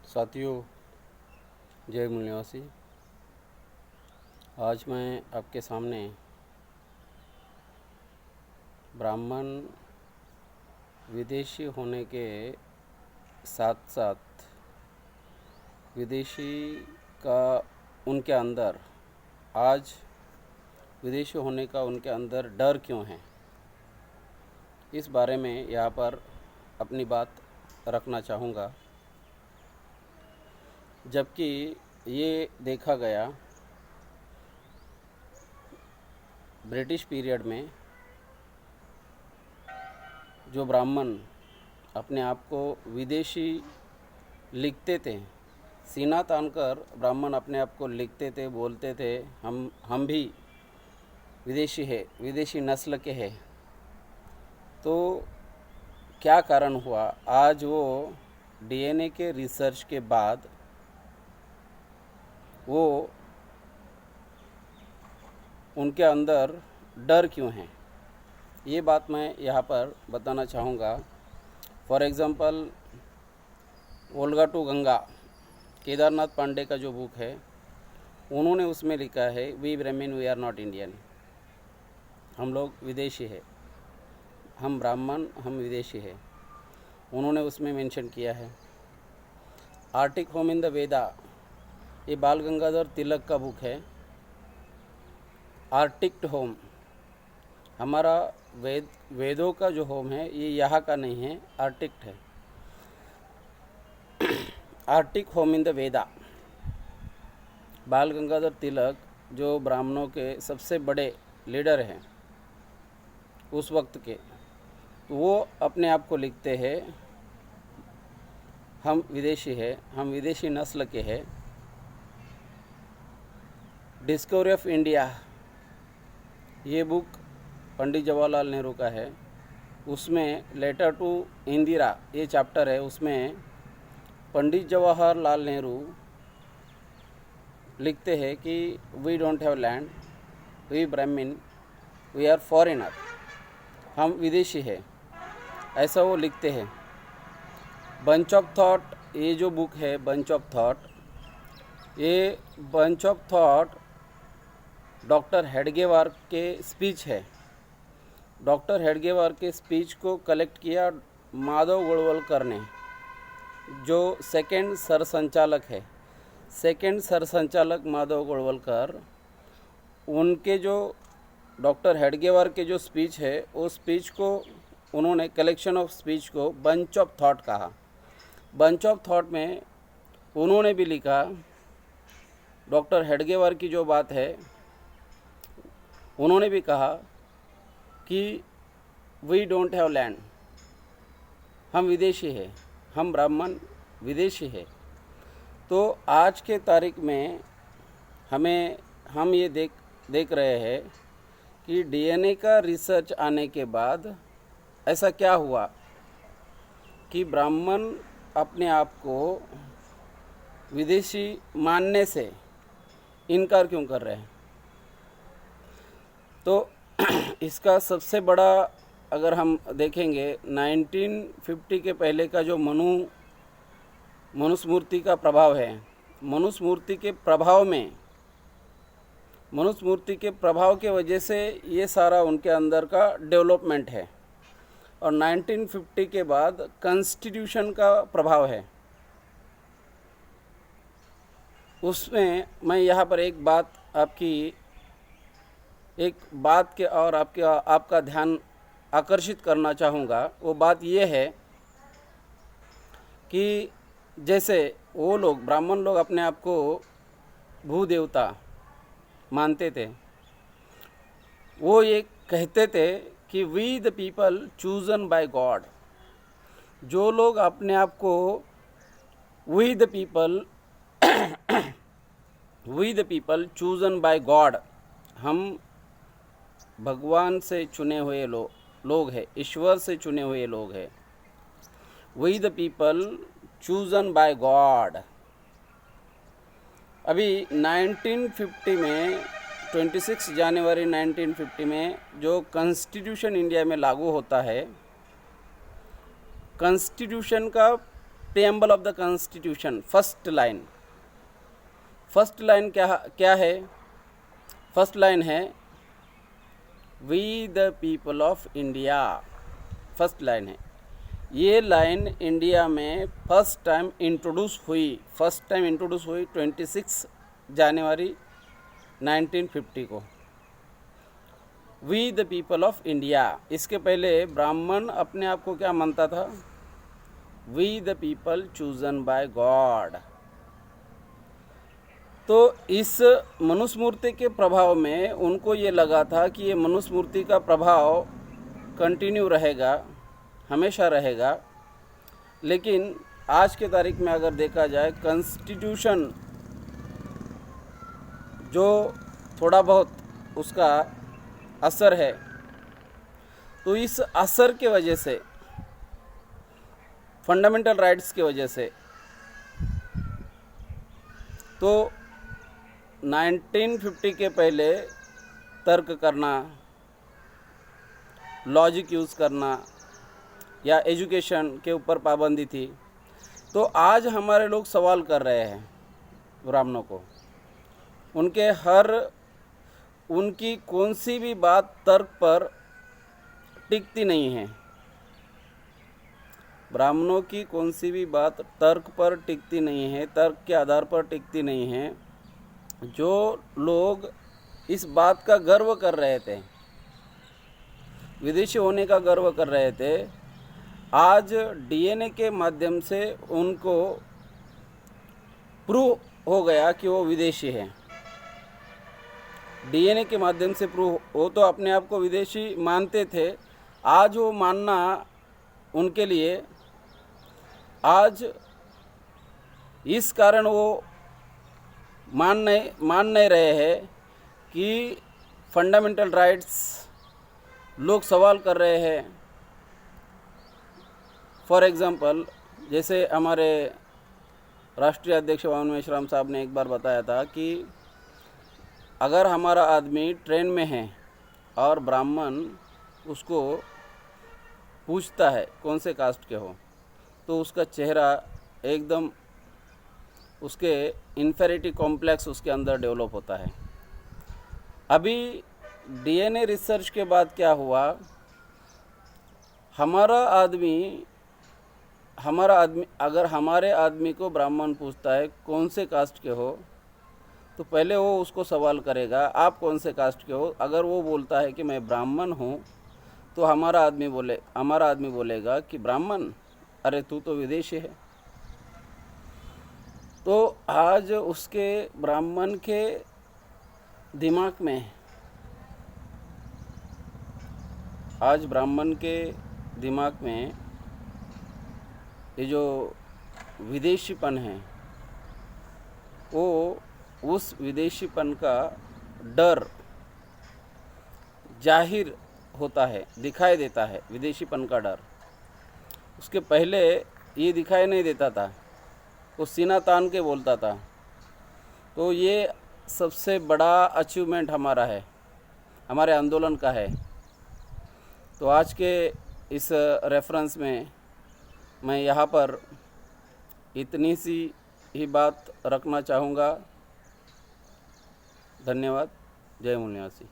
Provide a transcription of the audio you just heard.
साथियों, जय मूल निवासी। आज मैं आपके सामने ब्राह्मण विदेशी होने के साथ साथ विदेशी का उनके अंदर आज विदेशी होने का उनके अंदर डर क्यों है, इस बारे में यहाँ पर अपनी बात रखना चाहूँगा। जबकि ये देखा गया ब्रिटिश पीरियड में जो ब्राह्मण अपने आप को विदेशी लिखते थे, सीना तानकर ब्राह्मण अपने आप को लिखते थे, बोलते थे हम भी विदेशी है, विदेशी नस्ल के हैं। तो क्या कारण हुआ? आज वो डीएनए के रिसर्च के बाद वो उनके अंदर डर क्यों है, ये बात मैं यहाँ पर बताना चाहूँगा। For example, Volga to Ganga, Kedarnath Pandey का जो बुक है, उन्होंने उसमें लिखा है we Brahmin we are not Indian. हम लोग विदेशी है, हम ब्राह्मण, हम विदेशी है, उन्होंने उसमें मेंशन किया है। आर्टिक होम इन द वेदा, ये बाल गंगाधर तिलक का बुक है। आर्टिक्ड होम, हमारा वेदों का जो होम है ये यहाँ का नहीं है, आर्टिक्ट है। आर्टिक होम इन द वेदा, बाल गंगाधर तिलक जो ब्राह्मणों के सबसे बड़े लीडर हैं उस वक्त के, वो अपने आप को लिखते हैं हम विदेशी है, हम विदेशी नस्ल के हैं। डिस्कवरी ऑफ इंडिया, ये बुक पंडित जवाहरलाल नेहरू का है। उसमें लेटर टू इंदिरा ये चैप्टर है। उसमें पंडित जवाहरलाल नेहरू लिखते हैं कि we don't have land, we Brahmin, we are foreigner, हम विदेशी है, ऐसा वो लिखते हैं। बंच ऑफ थॉट, ये जो बुक है बंच ऑफ थॉट, ये bunch of thought doctor Hedgewar के स्पीच है। डॉक्टर हेडगेवार के स्पीच को कलेक्ट किया माधव गोड़वलकर ने, जो सेकंड सरसंचालक है। सेकंड सरसंचालक माधव गोड़वलकर, उनके जो डॉक्टर हेडगेवार के जो स्पीच है, वो स्पीच को उन्होंने, कलेक्शन ऑफ स्पीच को बंच ऑफ थॉट कहा। बंच ऑफ थॉट में उन्होंने भी लिखा, डॉक्टर हेडगेवार की जो बात है उन्होंने भी कहा कि वी डोंट हैव लैंड, हम विदेशी है, हम ब्राह्मण विदेशी है। तो आज के तारीख में हम ये देख रहे हैं कि डीएनए का रिसर्च आने के बाद ऐसा क्या हुआ कि ब्राह्मण अपने आप को विदेशी मानने से इनकार क्यों कर रहे हैं। तो इसका सबसे बड़ा, अगर हम देखेंगे 1950 के पहले का जो मनुस्मृति का प्रभाव है, मनुस्मृति के प्रभाव के वजह से ये सारा उनके अंदर का डेवलपमेंट है। और 1950 के बाद कॉन्स्टिट्यूशन का प्रभाव है। उसमें मैं यहाँ पर एक बात के और आपका ध्यान आकर्षित करना चाहूँगा। वो बात ये है कि जैसे वो लोग, ब्राह्मण लोग, अपने आप को भूदेवता मानते थे। वो ये कहते थे कि we the people chosen by God. जो लोग अपने आप को we the people chosen by God, हम भगवान से चुने हुए लोग हैं, ईश्वर से चुने हुए लोग हैं। We the people chosen by God. अभी 1950 में 26 जनवरी 1950 में जो कॉन्स्टिट्यूशन इंडिया में लागू होता है, कॉन्स्टिट्यूशन का preamble of the constitution, first line क्या है? फर्स्ट लाइन है we the people of India, first line है। ये लाइन इंडिया में फर्स्ट टाइम इंट्रोड्यूस हुई 26 जनवरी 1950 को, we the people of India. इसके पहले ब्राह्मण अपने आप को क्या मानता था? We the people chosen by God. तो इस मनुस्मृति के प्रभाव में उनको ये लगा था कि ये मनुस्मृति का प्रभाव कंटिन्यू रहेगा, हमेशा रहेगा। लेकिन आज के तारीख में अगर देखा जाए, कॉन्स्टिट्यूशन जो थोड़ा बहुत उसका असर है, तो इस असर के वजह से, फंडामेंटल राइट्स की वजह से, तो 1950 के पहले तर्क करना, लॉजिक यूज़ करना या एजुकेशन के ऊपर पाबंदी थी। तो आज हमारे लोग सवाल कर रहे हैं ब्राह्मणों को, उनकी कौन सी भी बात तर्क पर टिकती नहीं है। ब्राह्मणों की कौन सी भी बात तर्क पर टिकती नहीं है, तर्क के आधार पर टिकती नहीं है। जो लोग इस बात का गर्व कर रहे थे, विदेशी होने का गर्व कर रहे थे, आज डीएनए के माध्यम से उनको प्रूव हो गया कि वो विदेशी है। डीएनए के माध्यम से प्रूव, वो तो अपने आप को विदेशी मानते थे, आज वो मानना उनके लिए, आज इस कारण वो मान नहीं रहे हैं कि फंडामेंटल राइट्स लोग सवाल कर रहे हैं। फॉर एग्ज़ाम्पल, जैसे हमारे राष्ट्रीय अध्यक्ष वामन मेश्राम साहब ने एक बार बताया था कि अगर हमारा आदमी ट्रेन में है और ब्राह्मण उसको पूछता है कौन से कास्ट के हो, तो उसका चेहरा एकदम, उसके इन्फेरिटी कॉम्प्लेक्स उसके अंदर डेवलप होता है। अभी डीएनए रिसर्च के बाद क्या हुआ, हमारा आदमी अगर हमारे आदमी को ब्राह्मण पूछता है कौन से कास्ट के हो, तो पहले वो उसको सवाल करेगा आप कौन से कास्ट के हो। अगर वो बोलता है कि मैं ब्राह्मण हूँ, तो हमारा आदमी बोलेगा कि ब्राह्मण, अरे तू तो विदेशी है। तो आज उसके ब्राह्मण के दिमाग में ये जो विदेशीपन है, वो उस विदेशीपन का डर जाहिर होता है, दिखाई देता है। विदेशीपन का डर उसके पहले ये दिखाई नहीं देता था, वो सीना तान के बोलता था। तो ये सबसे बड़ा अचीवमेंट हमारा है, हमारे आंदोलन का है। तो आज के इस रेफरेंस में मैं यहाँ पर इतनी सी ही बात रखना चाहूँगा। धन्यवाद। जय मूल निवासी।